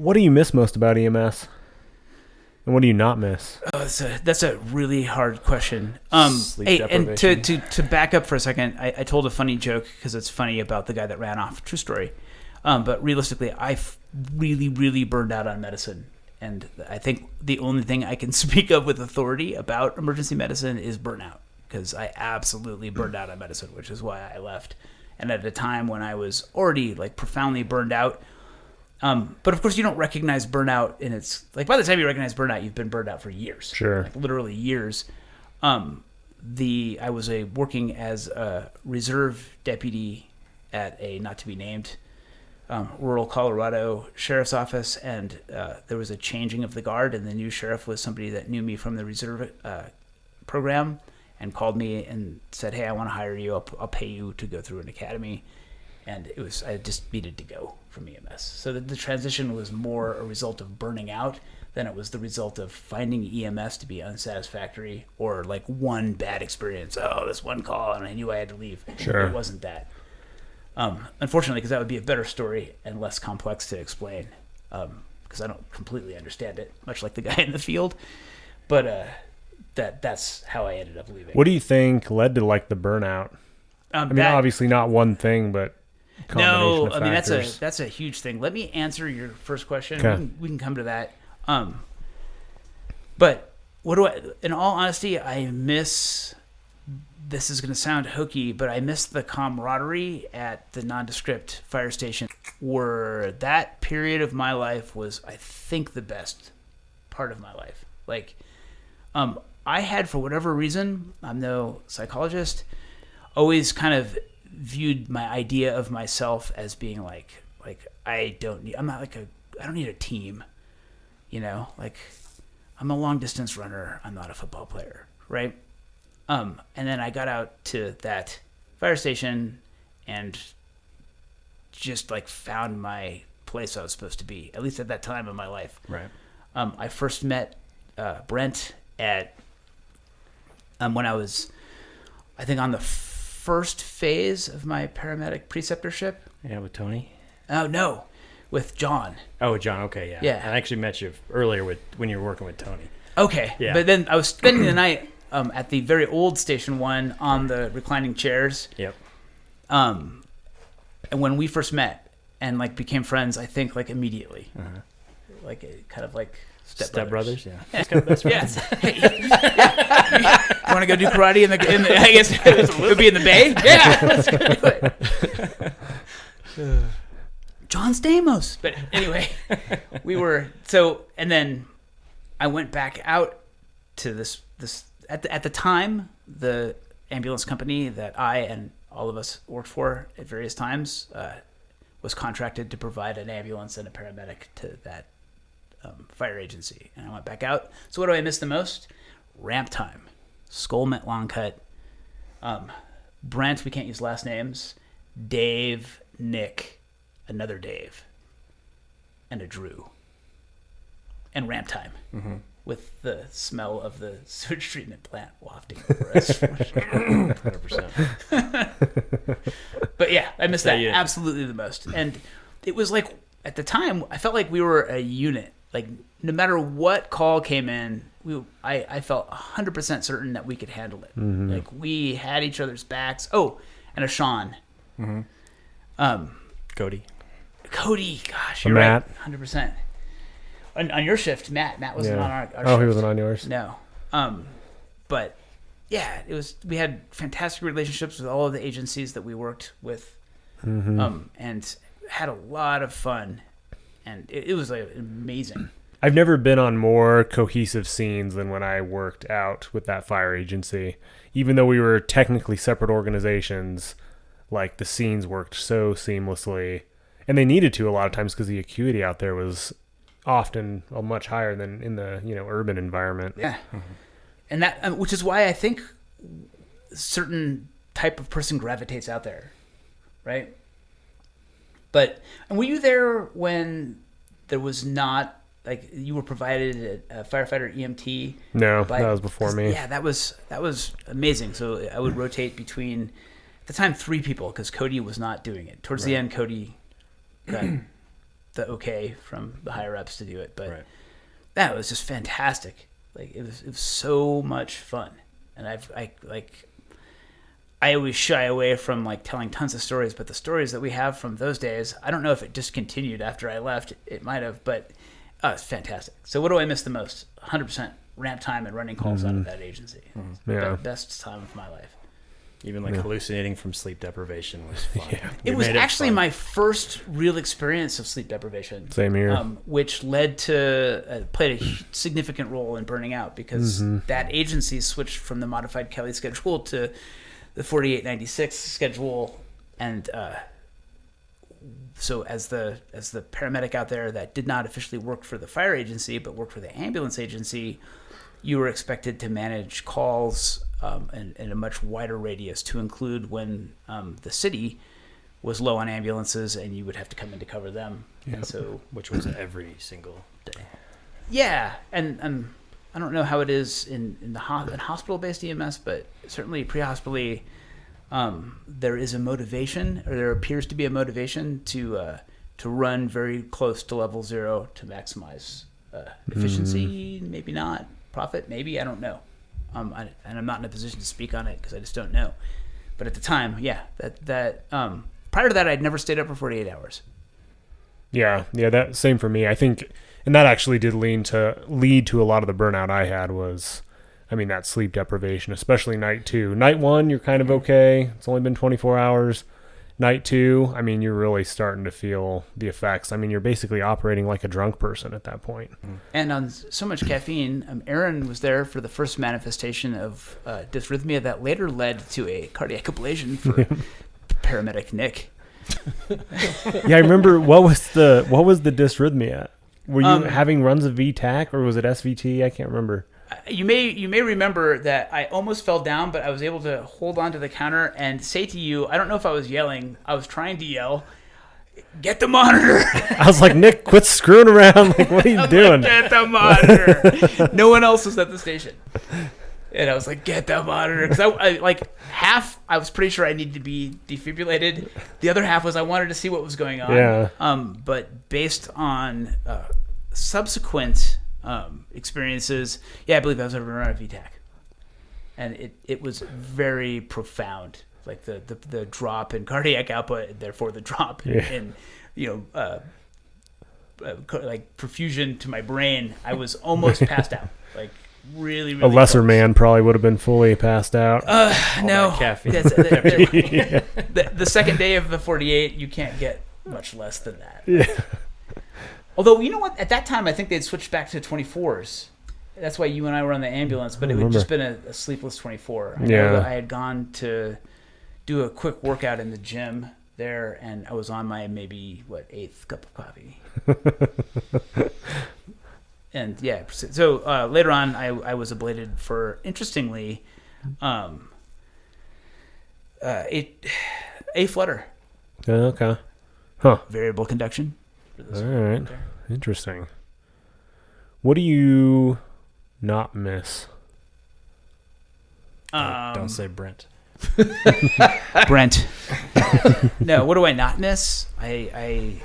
What do you miss most about EMS? And what do you not miss? Oh, that's a really hard question. Sleep Hey, and deprivation. to back up for a second, I told a funny joke because it's funny about the guy that ran off. True story. But realistically, I really, really burned out on medicine. And I think the only thing I can speak of with authority about emergency medicine is burnout, because I absolutely burned out on medicine, which is why I left. And at a time when I was already like profoundly burned out. But of course, you don't recognize burnout in its like. By the time you recognize burnout, you've been burned out for years. Sure, like literally years. I was working as a reserve deputy at a not to be named rural Colorado sheriff's office, and there was a changing of the guard, and the new sheriff was somebody that knew me from the reserve program, and called me and said, "Hey, I want to hire you. I'll pay you to go through an academy." And I just needed to go from EMS. So the transition was more a result of burning out than it was the result of finding EMS to be unsatisfactory or like one bad experience. Oh, this one call and I knew I had to leave. Sure. It wasn't that. Unfortunately, because that would be a better story and less complex to explain, because I don't completely understand it, much like the guy in the field. But that's how I ended up leaving. What do you think led to like the burnout? I mean, obviously not one thing, but no, of I mean factors. that's a huge thing. Let me answer your first question. Okay. We can come to that. But what do I? In all honesty, I miss. This is going to sound hokey, but I miss the camaraderie at the nondescript fire station, where that period of my life was, I think, the best part of my life. Like, I had, for whatever reason, I'm no psychologist, always kind of viewed my idea of myself as being like I don't need a team, like I'm a long distance runner. I'm not a football player. Right. And then I got out to that fire station and just like found my place I was supposed to be, at least at that time in my life. Right. I first met Brent at when I was, I think, on the first phase of my paramedic preceptorship. Yeah, with Tony? Oh, no, with John. Oh, John, okay, yeah. Yeah. I actually met you earlier when you were working with Tony. Okay, Yeah. But then I was spending the night at the very old Station 1 on the reclining chairs. Yep. And when we first met and like became friends, I think like immediately. Uh-huh. Like kind of like Step brothers, yeah. Yeah. Kind of best friends. Yeah. You want to go do karate in the I guess it would be in the bay? Yeah. Let's go do it. John Stamos. But anyway, and then I went back out to this at the time, the ambulance company that I and all of us worked for at various times was contracted to provide an ambulance and a paramedic to that fire agency. And I went back out. So what do I miss the most? Ramp time. Skull Met Long Cut. Brent, we can't use last names. Dave, Nick, another Dave, and a Drew. And ramp time. Mm-hmm. With the smell of the sewage treatment plant wafting over us. 100%. But yeah, I miss that absolutely the most. And it was like, at the time, I felt like we were a unit. Like, no matter what call came in, I felt 100% certain that we could handle it. Mm-hmm. Like, we had each other's backs. Oh, and a Sean. Mm-hmm. Cody, gosh, you're Matt. Right, 100%. On your shift, Matt wasn't on our shift. Oh, he wasn't on yours? No. But yeah, we had fantastic relationships with all of the agencies that we worked with. Mm-hmm. And had a lot of fun, and it was like amazing. I've never been on more cohesive scenes than when I worked out with that fire agency. Even though we were technically separate organizations, like the scenes worked so seamlessly, and they needed to a lot of times because the acuity out there was often much higher than in the urban environment. Yeah, and that which is why I think certain type of person gravitates out there, right? But were you there when there was not, like, you were provided a firefighter EMT? No, that was before me. Yeah, that was amazing. So I would rotate between, at the time, 3 people, because Cody was not doing it. Towards the end, Cody got the okay from the higher ups to do it. But Right. that was just fantastic. Like it was so much fun. And I always shy away from like telling tons of stories, but the stories that we have from those days, I don't know if it discontinued after I left. It might have, but it's fantastic. So what do I miss the most? 100% ramp time and running calls out of that agency. Yeah. Best time of my life. Even like hallucinating from sleep deprivation was fun. Yeah. It was made actually fun. my first real experience of sleep deprivation. Same here. Which led to played a significant role in burning out because that agency switched from the modified Kelly schedule to the 4896 schedule, and so as the paramedic out there that did not officially work for the fire agency but worked for the ambulance agency, you were expected to manage calls in a much wider radius to include when the city was low on ambulances and you would have to come in to cover them. Yep. And so, Which was every single day. yeah, and I don't know how it is in hospital-based EMS, but certainly pre-hospitally, there is a motivation, or there appears to be a motivation to run very close to level 0 to maximize efficiency, maybe not profit, maybe, I don't know. And I'm not in a position to speak on it because I just don't know. But at the time, yeah, that prior to that, I'd never stayed up for 48 hours. Yeah, that same for me. I think, and that actually did lead to a lot of the burnout I had was, I mean, that sleep deprivation, especially night 2. Night 1, you're kind of okay. It's only been 24 hours. Night 2, I mean, you're really starting to feel the effects. I mean, you're basically operating like a drunk person at that point. And on so much caffeine, Aaron was there for the first manifestation of dysrhythmia that later led to a cardiac ablation for paramedic Nick. Yeah, I remember what was the dysrhythmia? Were you having runs of VTAC or was it SVT? I can't remember. You may remember that I almost fell down, but I was able to hold onto the counter and say to you, I don't know if I was yelling, I was trying to yell, "Get the monitor!" I was like, Nick, quit screwing around. Like, what are you doing? Get the monitor. No one else was at the station. And I was like, get the monitor. Because I like half, I was pretty sure I needed to be defibrillated. The other half was I wanted to see what was going on. Yeah. But based on subsequent experiences, yeah, I believe I was over around a VTAC. And it was very profound. Like the drop in cardiac output, and therefore the drop in like perfusion to my brain. I was almost passed out. Like really, really A lesser close. man probably would have been fully passed out. No. that caffeine. The second day of the 48, you can't get much less than that. Yeah. Although, you know what? At that time, I think they'd switched back to 24s. That's why you and I were on the ambulance, but it had just been a sleepless 24. I know that I had gone to do a quick workout in the gym there, and I was on my maybe, 8th cup of coffee. And yeah, so later on, I was ablated for, interestingly, a flutter. Okay. Huh. Variable conduction. All right. Interesting. What do you not miss? Don't say Brent. Brent. No, what do I not miss? I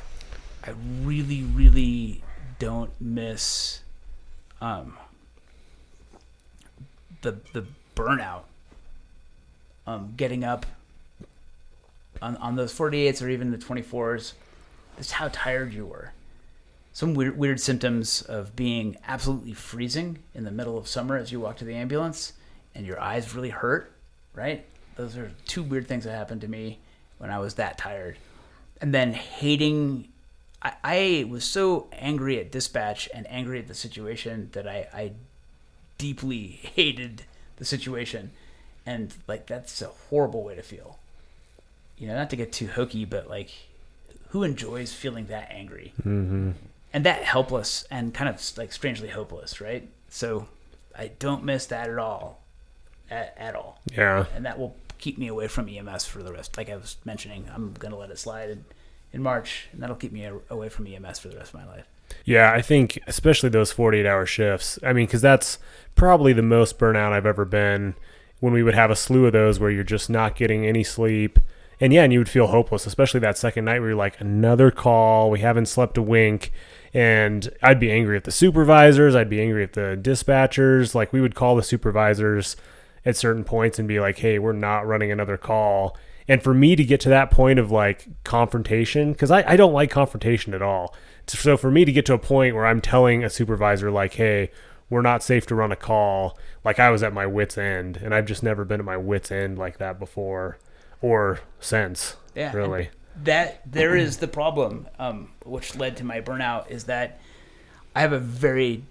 really, really don't miss the burnout. Getting up on those 48s or even the 24s, just how tired you were. Some weird symptoms of being absolutely freezing in the middle of summer as you walk to the ambulance and your eyes really hurt, right? Those are two weird things that happened to me when I was that tired. And then hating, I was so angry at dispatch and angry at the situation that I deeply hated the situation. And like, that's a horrible way to feel. You know, not to get too hokey, but like, who enjoys feeling that angry? Mm-hmm. And that helpless and kind of like strangely hopeless, right? So I don't miss that at all. At all. Yeah. And that will keep me away from EMS for the rest. Like I was mentioning, I'm going to let it slide in March, and that'll keep me away from EMS for the rest of my life. Yeah, I think especially those 48-hour shifts. I mean, because that's probably the most burnout I've ever been, when we would have a slew of those where you're just not getting any sleep And yeah, and you would feel hopeless, especially that second night where you're like, another call, we haven't slept a wink. And I'd be angry at the supervisors. I'd be angry at the dispatchers. Like, we would call the supervisors at certain points and be like, hey, we're not running another call. And for me to get to that point of like confrontation, because I don't like confrontation at all. So for me to get to a point where I'm telling a supervisor like, hey, we're not safe to run a call, like I was at my wit's end. And I've just never been at my wit's end like that before or since, really. That there is the problem, which led to my burnout, is that I have a very,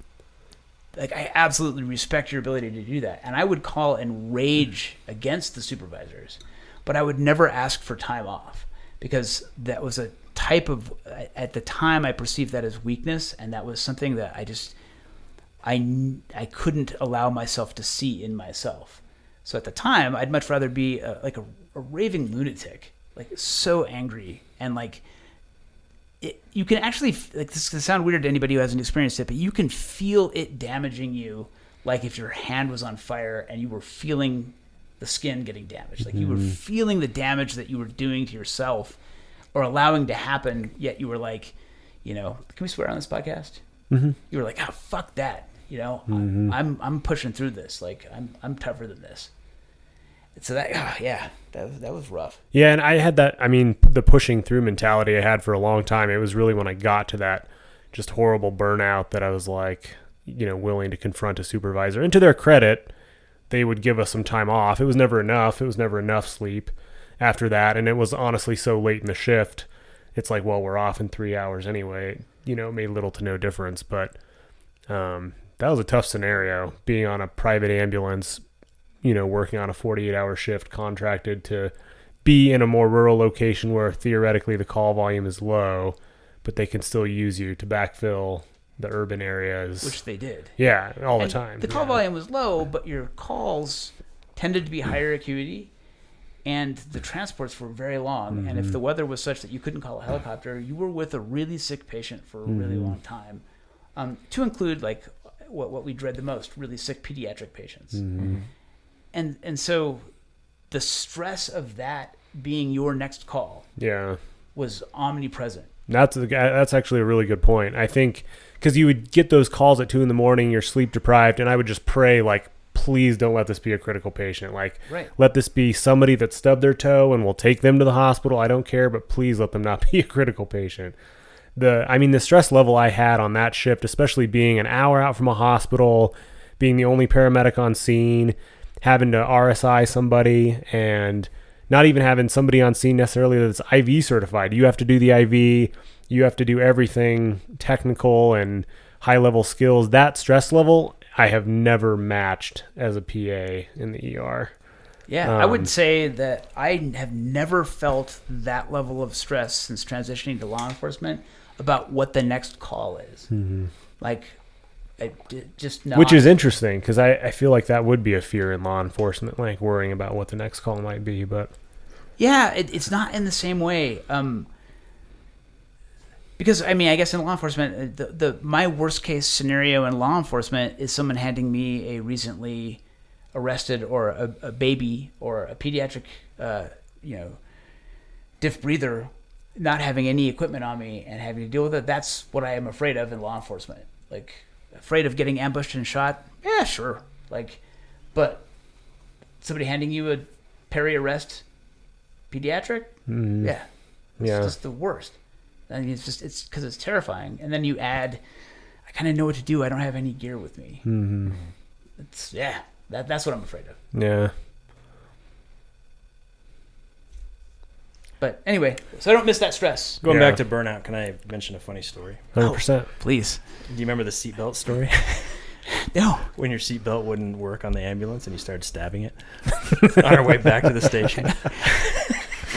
like, I absolutely respect your ability to do that. And I would call and rage against the supervisors, but I would never ask for time off, because that was a type of, at the time I perceived that as weakness. And that was something that I couldn't allow myself to see in myself. So at the time, I'd much rather be like a raving lunatic, like so angry, and like you can actually, like, this can sound weird to anybody who hasn't experienced it, but you can feel it damaging you, like if your hand was on fire and you were feeling the skin getting damaged, like you were feeling the damage that you were doing to yourself or allowing to happen. Yet you were like, you know, can we swear on this podcast? You were like, oh, fuck that. You know, I'm pushing through this. Like I'm tougher than this. So that, that was rough. Yeah. And I had that, I mean, the pushing through mentality I had for a long time. It was really when I got to that just horrible burnout that I was like, you know, willing to confront a supervisor. And to their credit, they would give us some time off. It was never enough. It was never enough sleep after that. And it was honestly so late in the shift. It's like, well, we're off in 3 hours anyway. You know, it made little to no difference. But that was a tough scenario, being on a private ambulance, you know, working on a 48-hour shift, contracted to be in a more rural location where theoretically the call volume is low, but they can still use you to backfill the urban areas. Which they did. Yeah, all the time. The call volume was low, but your calls tended to be higher acuity, and the transports were very long. And if the weather was such that you couldn't call a helicopter, you were with a really sick patient for a really long time. To include, like, what we dread the most, really sick pediatric patients. And so the stress of that being your next call was omnipresent. That's actually a really good point. I think because you would get those calls at 2 a.m, you're sleep deprived, and I would just pray, like, please don't let this be a critical patient. Like, let this be somebody that stubbed their toe and we'll take them to the hospital. I don't care, but please let them not be a critical patient. The stress level I had on that shift, especially being an hour out from a hospital, being the only paramedic on scene, having to RSI somebody, and not even having somebody on scene necessarily that's IV certified. You have to do the IV. You have to do everything technical and high-level skills. That stress level I have never matched as a PA in the ER. Yeah, I would say that I have never felt that level of stress since transitioning to law enforcement about what the next call is. Like, just not. Which is interesting, because I feel like that would be a fear in law enforcement, like worrying about what the next call might be. But yeah, it's not in the same way. Because, I mean, I guess in law enforcement, my worst case scenario in law enforcement is someone handing me a recently arrested or a baby or a pediatric, diff breather, not having any equipment on me and having to deal with it. That's what I am afraid of in law enforcement. Like, afraid of getting ambushed and shot? Yeah, sure. Like, but somebody handing you a peri-arrest pediatric? Yeah. It's just the worst. I mean, it's because it's terrifying. And then you add, I kind of know what to do. I don't have any gear with me. That's what I'm afraid of. Yeah. But anyway, so I don't miss that stress. Going back to burnout, can I mention a funny story? 100%. Please. Do you remember the seatbelt story? No. When your seatbelt wouldn't work on the ambulance and you started stabbing it on our way back to the station.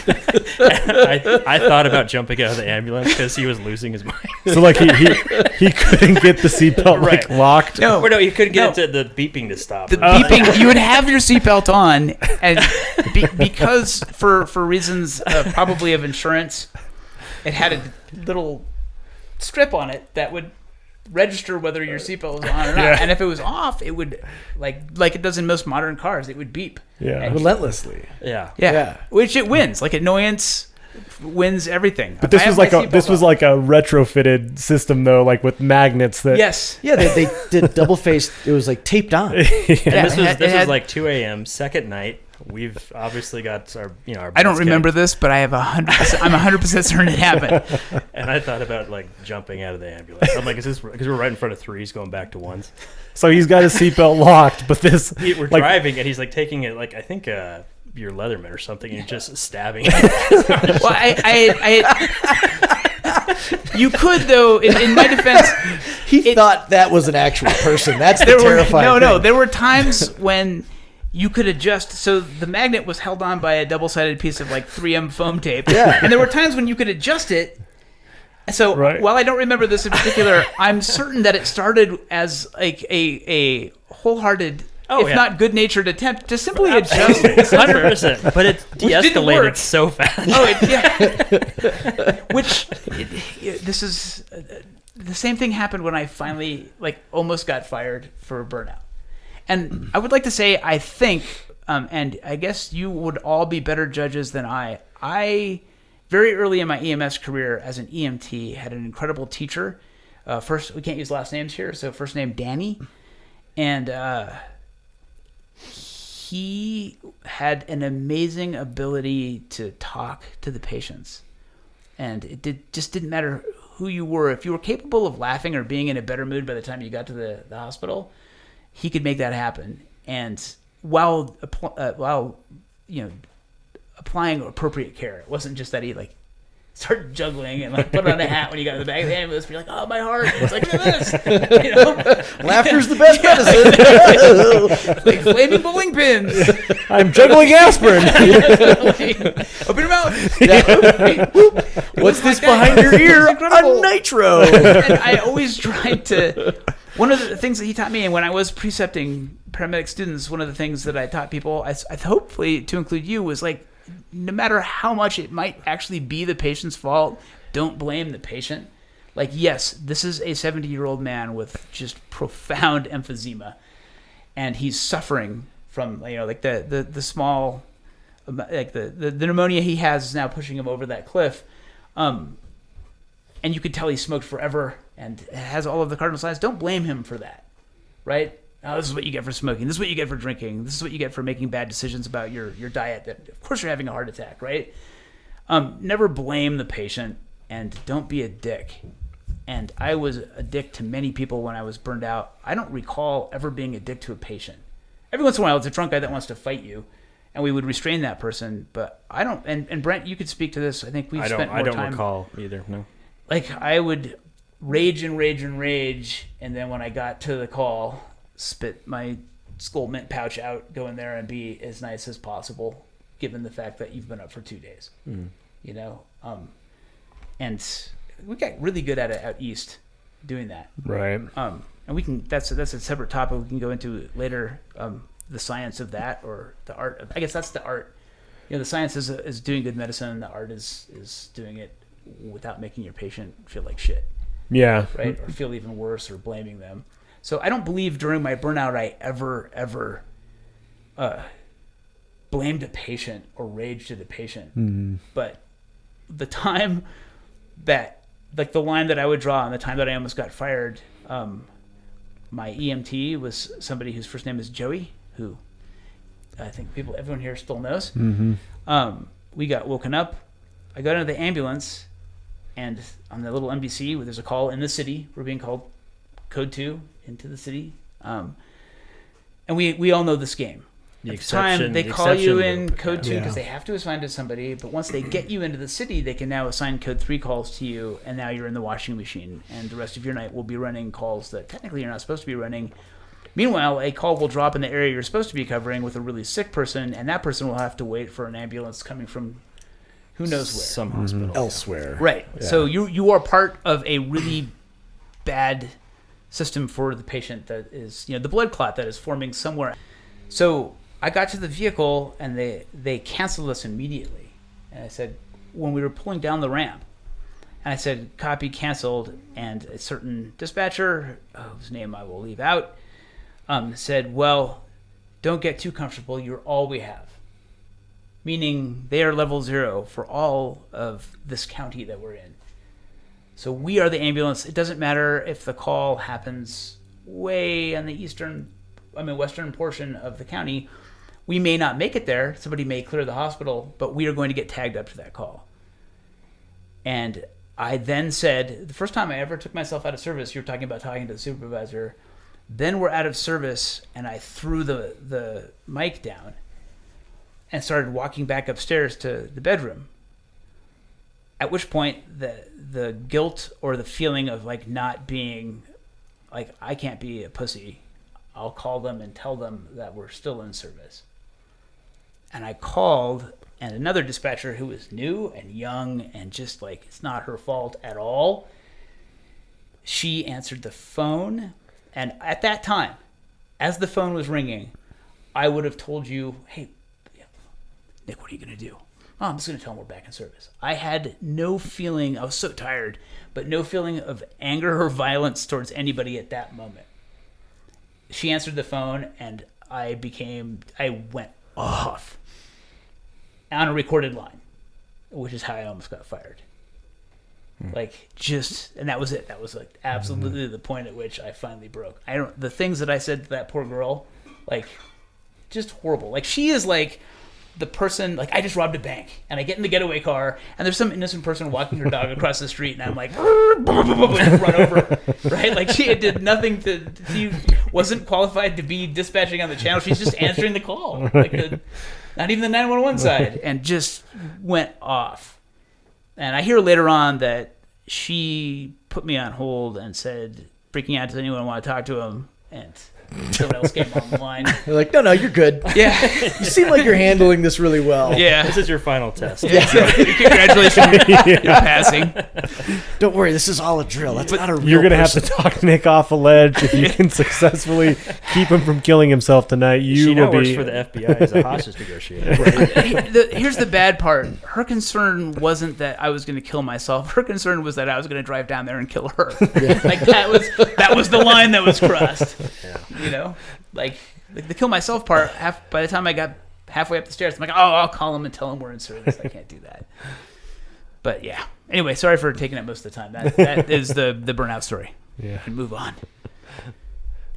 I thought about jumping out of the ambulance because he was losing his mind. So, like, he couldn't get the seatbelt like locked. No, he couldn't get it to the beeping to stop. The beeping. You would have your seatbelt on, and because for reasons probably of insurance, it had a little strip on it that would register whether your seatbelt was on or not. Yeah. And if it was off, it would like it does in most modern cars. It would beep. Yeah. And- Relentlessly. Yeah. Yeah. Which it wins. Like annoyance wins everything. But this was like a retrofitted system though, like with magnets that. Yes. Yeah, they did double faced. It was like taped on. And this it was had- like 2 a.m. second night. We've obviously got our our. I don't butts remember kicked. this, but I have 100%. I'm 100% certain it happened. And I thought about like jumping out of the ambulance. I'm like, is this because we're right in front of these going back to ones? So he's got his seatbelt locked, but this. We're like, driving and he's like taking it like I think your Leatherman or something. And just stabbing. Well, you could though. In my defense, He thought that was an actual person. That's the there were terrifying thing. there were times when you could adjust. So the magnet was held on by a double-sided piece of like 3M foam tape. Yeah. And there were times when you could adjust it. So Right. while I don't remember this in particular, I'm certain that it started as like a wholehearted, if yeah. not good-natured attempt to simply adjust it. 100%. But it didn't work. de-escalated so fast. This is the same thing happened when I finally like almost got fired for burnout. And I would like to say, I think, and I guess you would all be better judges than I very early in my EMS career as an EMT had an incredible teacher. First, we can't use last names here, so first name Danny, and he had an amazing ability to talk to the patients, and it didn't matter who you were. If you were capable of laughing or being in a better mood by the time you got to the hospital, he could make that happen. And while applying appropriate care, it wasn't just that he like started juggling and like put on a hat when you got to the back of the ambulance. You're like, oh, my heart! It's like this, Laughter's the best medicine. like flaming bowling pins. I'm juggling aspirin. Open your mouth. What's this like that. behind your ear? It's incredible. A nitro. And I always tried to. One of the things that he taught me, and when I was precepting paramedic students, one of the things that I taught people, I hopefully to include you, was like, no matter how much it might actually be the patient's fault, don't blame the patient. Like, yes, this is a 70-year-old man with just profound emphysema, and he's suffering from like the small, like the pneumonia he has is now pushing him over that cliff. And you could tell he smoked forever and has all of the cardinal signs. Don't blame him for that, right? Oh, this is what you get for smoking. This is what you get for drinking. This is what you get for making bad decisions about your diet. That, of course, you're having a heart attack, right? Never blame the patient, and don't be a dick. And I was a dick to many people when I was burned out. I don't recall ever being a dick to a patient. Every once in a while, it's a drunk guy that wants to fight you, and we would restrain that person. But I don't. And Brent, you could speak to this. I think we've spent more time. I don't recall either. No. Like, I would rage, and then when I got to the call, spit my skull mint pouch out, go in there and be as nice as possible, given the fact that you've been up for 2 days. And we got really good at it out east doing that. Right. And we can, that's a separate topic we can go into later, the science of that, or the art of, I guess that's the art. The science is doing good medicine, and the art is doing it without making your patient feel like shit. Yeah. Right? Or feel even worse, or blaming them. So I don't believe during my burnout I ever blamed a patient or raged at a patient. Mm-hmm. But the time that, like the line that I would draw on the time that I almost got fired, my EMT was somebody whose first name is Joey, who I think everyone here still knows. Mm-hmm. We got woken up. I got into the ambulance, and on the little NBC, where there's a call in the city, we're being called Code 2 into the city. And we all know this game. At the time, they call you in Code 2 because they have to assign to somebody, but once they get you into the city, they can now assign Code 3 calls to you, and now you're in the washing machine, and the rest of your night will be running calls that technically you're not supposed to be running. Meanwhile, a call will drop in the area you're supposed to be covering with a really sick person, and that person will have to wait for an ambulance coming from who knows where. Some hospital. Elsewhere. Right. Yeah. So you are part of a really bad system for the patient that is, the blood clot that is forming somewhere. So I got to the vehicle, and they canceled us immediately. And I said, when we were pulling down the ramp, And I said, copy, canceled. And a certain dispatcher, whose name I will leave out, said, well, don't get too comfortable. You're all we have. Meaning they are level 0 for all of this county that we're in. So we are the ambulance. It doesn't matter if the call happens way on the western portion of the county. We may not make it there. Somebody may clear the hospital, but we are going to get tagged up to that call. And I then said, the first time I ever took myself out of service, you were talking about talking to the supervisor. Then we're out of service, and I threw the mic down and started walking back upstairs to the bedroom. At which point, the guilt or the feeling of like not being, like, I can't be a pussy. I'll call them and tell them that we're still in service. And I called, and another dispatcher who was new and young and just like, it's not her fault at all. She answered the phone. And at that time, as the phone was ringing, I would have told you, hey, Nick, what are you going to do? Oh, I'm just going to tell them we're back in service. I had no feeling, I was so tired, but no feeling of anger or violence towards anybody at that moment. She answered the phone, and I went off on a recorded line, which is how I almost got fired. And that was it. That was like absolutely the point at which I finally broke. The things that I said to that poor girl, like, just horrible. Like, she is like the person, like, I just robbed a bank, and I get in the getaway car, and there's some innocent person walking her dog across the street, and I'm like, and run over, right? Like, she did nothing she wasn't qualified to be dispatching on the channel. She's just answering the call, like not even the 911 side, and just went off. And I hear later on that she put me on hold and said, freaking out, does anyone want to talk to him? And someone else came on the line. They're like, no, you're good. Yeah. You seem like you're handling this really well. Yeah. This is your final test. Yeah. Congratulations, you're passing. Don't worry, this is all a drill. That's not a real You're going to have to person. talk Nick off a ledge. If you can successfully keep him from killing himself tonight, you She now will works be... for the FBI as a hostage negotiator. Here's the bad part. Her concern wasn't that I was going to kill myself. Her concern was that I was going to drive down there and kill her. Yeah. Like, that was the line that was crossed. Yeah. You know, like the kill myself part. By the time I got halfway up the stairs, I'm like, oh, I'll call him and tell him we're in service. I can't do that. But yeah. Anyway, sorry for taking up most of the time. That is the burnout story. Yeah. And move on.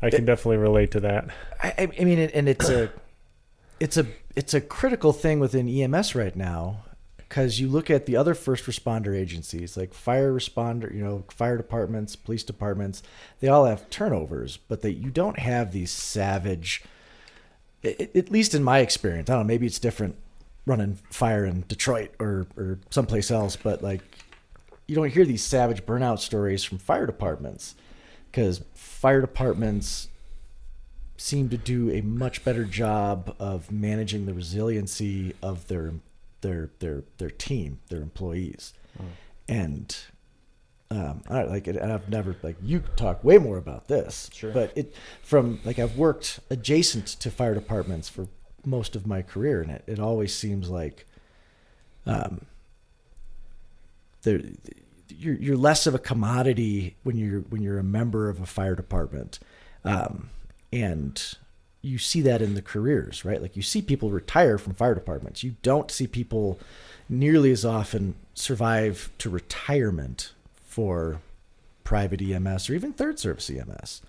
I can definitely relate to that. I mean, and it's a critical thing within EMS right now, because you look at the other first responder agencies like fire departments, police departments, they all have turnovers, but you don't have these savage, at least in my experience, I don't know, maybe it's different running fire in Detroit or someplace else, but like, you don't hear these savage burnout stories from fire departments, because fire departments seem to do a much better job of managing the resiliency of their team, their employees. And I've never, like, you talk way more about this, Sure. but I've worked adjacent to fire departments for most of my career, and it always seems like you're less of a commodity when you're a member of a fire department, and you see that in the careers, right? Like, you see people retire from fire departments. You don't see people nearly as often survive to retirement for private EMS or even third service EMS.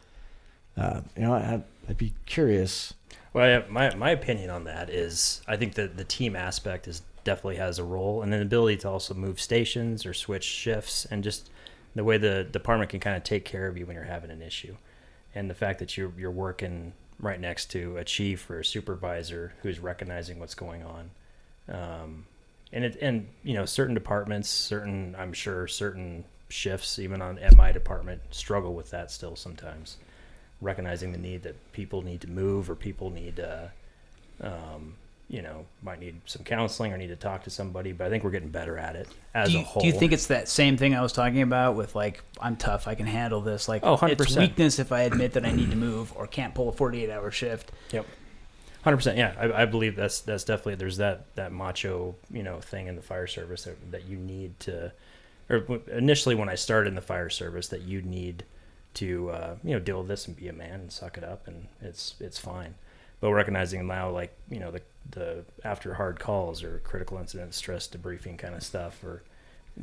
I'd be curious. Well, yeah, my opinion on that is I think that the team aspect definitely has a role, and an ability to also move stations or switch shifts, and just the way the department can kind of take care of you when you're having an issue, and the fact that you're working right next to a chief or a supervisor who's recognizing what's going on, and certain departments, I'm sure certain shifts even at my department struggle with that still sometimes, recognizing the need that people need to move, or people need might need some counseling or need to talk to somebody, but I think we're getting better at it as a whole. Do you think it's that same thing I was talking about with, like, I'm tough, I can handle this? Like, 100%. It's weakness if I admit that I need to move or can't pull a 48-hour shift. Yep. 100%. Yeah. I believe that's definitely, there's that macho, thing in the fire service that you need to, initially when I started in the fire service, that you need to deal with this and be a man and suck it up, and it's fine. But recognizing now, like, the after hard calls or critical incident stress debriefing kind of stuff, or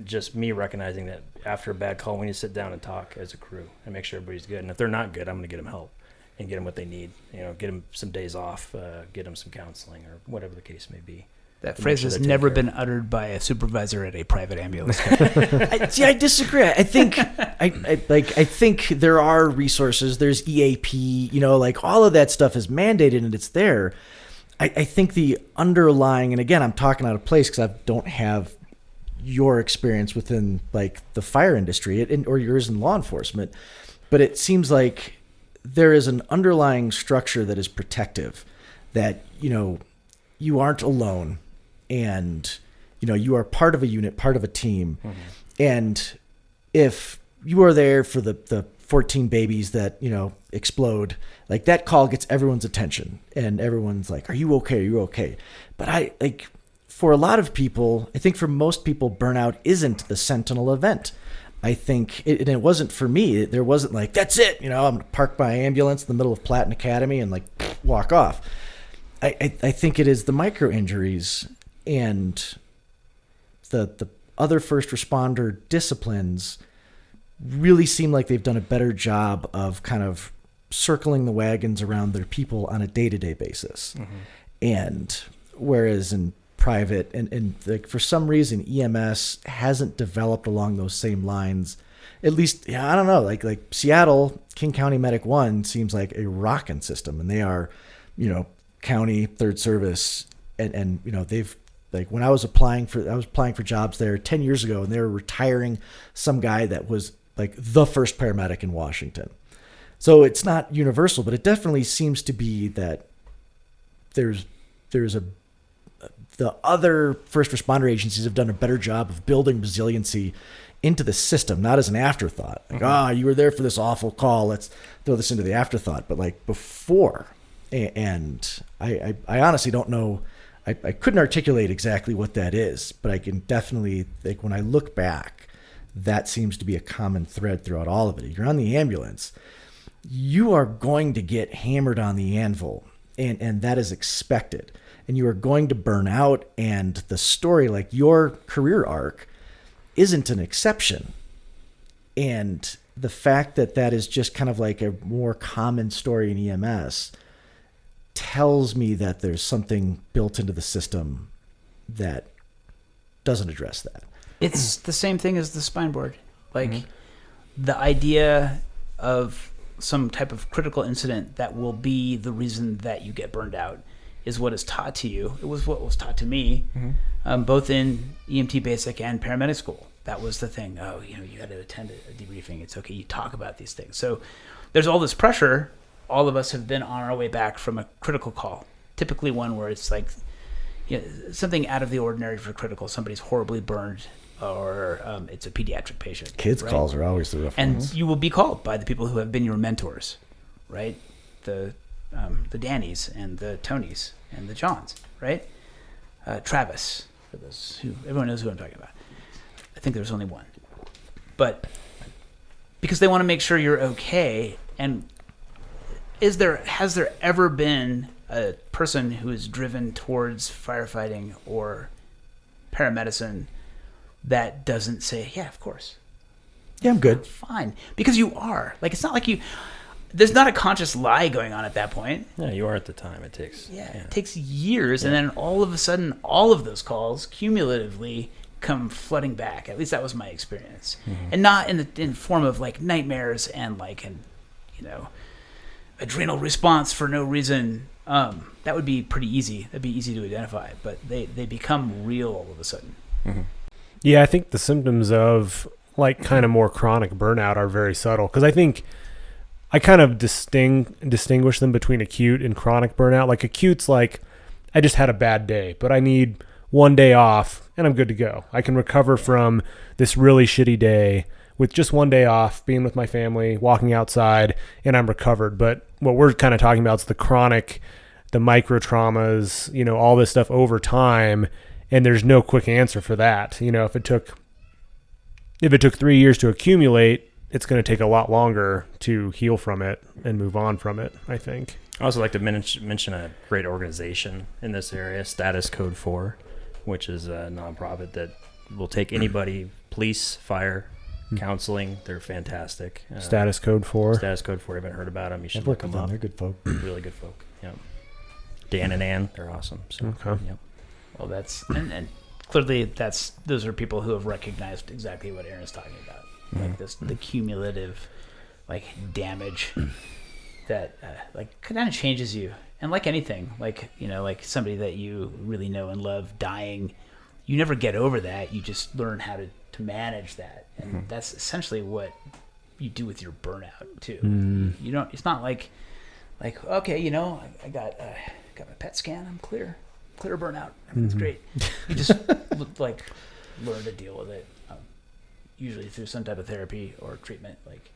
just me recognizing that after a bad call, we need to sit down and talk as a crew and make sure everybody's good. And if they're not good, I'm going to get them help and get them what they need. Get them some days off, get them some counseling, or whatever the case may be. That phrase has never been uttered by a supervisor at a private ambulance. I disagree. I think I think there are resources. There's EAP, like all of that stuff is mandated and it's there. I think the underlying, and again, I'm talking out of place because I don't have your experience within like the fire industry or yours in law enforcement, but it seems like there is an underlying structure that is protective, that you aren't alone, and you are part of a unit, part of a team. Mm-hmm. And if you are there for the 14 babies that explode, like that call gets everyone's attention and everyone's like, are you okay, are you okay? But for a lot of people, I think for most people, burnout isn't the sentinel event. I think and it wasn't for me. There wasn't like, that's it, I'm going to park my ambulance in the middle of Platten Academy and like walk off. I think it is the micro injuries and the other first responder disciplines really seem like they've done a better job of kind of circling the wagons around their people on a day-to-day basis. Mm-hmm. And whereas in private and like for some reason EMS hasn't developed along those same lines, at least, I don't know, like Seattle, King County Medic 1 seems like a rockin' system, and they are, county third service, and they've, like, when I was applying for jobs there 10 years ago, and they were retiring some guy that was like the first paramedic in Washington. So it's not universal, but it definitely seems to be that there's the other first responder agencies have done a better job of building resiliency into the system, not as an afterthought. Like, you were there for this awful call, let's throw this into the afterthought. But like before, and I honestly don't know. I couldn't articulate exactly what that is, but I can definitely, like, when I look back, that seems to be a common thread throughout all of it. You're on the ambulance, you are going to get hammered on the anvil, and that is expected. And you are going to burn out, and the story, like your career arc, isn't an exception. And the fact that that is just kind of like a more common story in EMS tells me that there's something built into the system that doesn't address that. It's the same thing as the spine board. Like, the idea of some type of critical incident that will be the reason that you get burned out is what is taught to you. It was what was taught to me, both in EMT basic and paramedic school. That was the thing. Oh, you got to attend a debriefing. It's okay. You talk about these things. So there's all this pressure. All of us have been on our way back from a critical call, typically one where it's like something out of the ordinary for critical. Somebody's horribly burned, or it's a pediatric patient. Kids' right? calls are always the rough ones. And you will be called by the people who have been your mentors, right? The Dannys and the Tonys and the Johns, right? Travis, for those who everyone knows who I'm talking about. I think there's only one, but because they want to make sure you're okay. And has there ever been a person who is driven towards firefighting or paramedicine that doesn't say, yeah, of course, yeah, I'm good, fine, because you are. Like, it's not like there's not a conscious lie going on at that point. Yeah, you are at the time. It takes it takes years, and then all of a sudden, all of those calls cumulatively come flooding back. At least that was my experience, and not in the form of like nightmares and like adrenal response for no reason. That would be pretty easy. That'd be easy to identify, but they become real all of a sudden. Mm-hmm. Yeah, I think the symptoms of like kind of more chronic burnout are very subtle, because I think I kind of distinguish them between acute and chronic burnout. Like acute's like, I just had a bad day, but I need one day off and I'm good to go. I can recover from this really shitty day with just one day off, being with my family, walking outside, and I'm recovered. But what we're kind of talking about is the chronic, the micro traumas, all this stuff over time, and there's no quick answer for that. If it took if it took 3 years to accumulate, it's going to take a lot longer to heal from it and move on from it, I think. I also like to mention a great organization in this area, Status Code 4, which is a nonprofit that will take anybody, police, fire, counseling. They're fantastic. Status Code 4. Status Code 4. If you haven't heard about them, you should I've look worked them with them. up. They're good folk. Really good folk. Yeah. Dan and Ann, they're awesome. So, Okay. Yep. Well, that's and clearly those are people who have recognized exactly what Aaron's talking about, like the cumulative, like damage that like kind of changes you. And like anything, like like somebody that you really know and love dying, you never get over that. You just learn how to manage that, and that's essentially what you do with your burnout too. You don't. It's not like okay, I got my PET scan. I'm clear of burnout. Everything's great. You just learn to deal with it, usually through some type of therapy or treatment. Like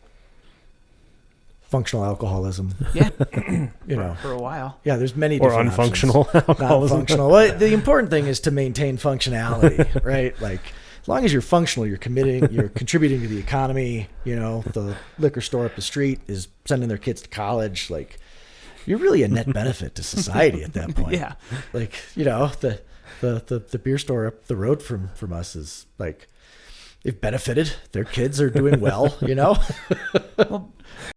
Functional alcoholism. yeah, For a while. Yeah, there's many Or different unfunctional options. alcoholism. Non-functional. Well, the important thing is to maintain functionality, right? Like, as long as you're functional, you're contributing to the economy. The liquor store up the street is sending their kids to college. Like, you're really a net benefit to society at that point. Yeah. Like, the beer store up the road from us is like, they've benefited. Their kids are doing well. Well,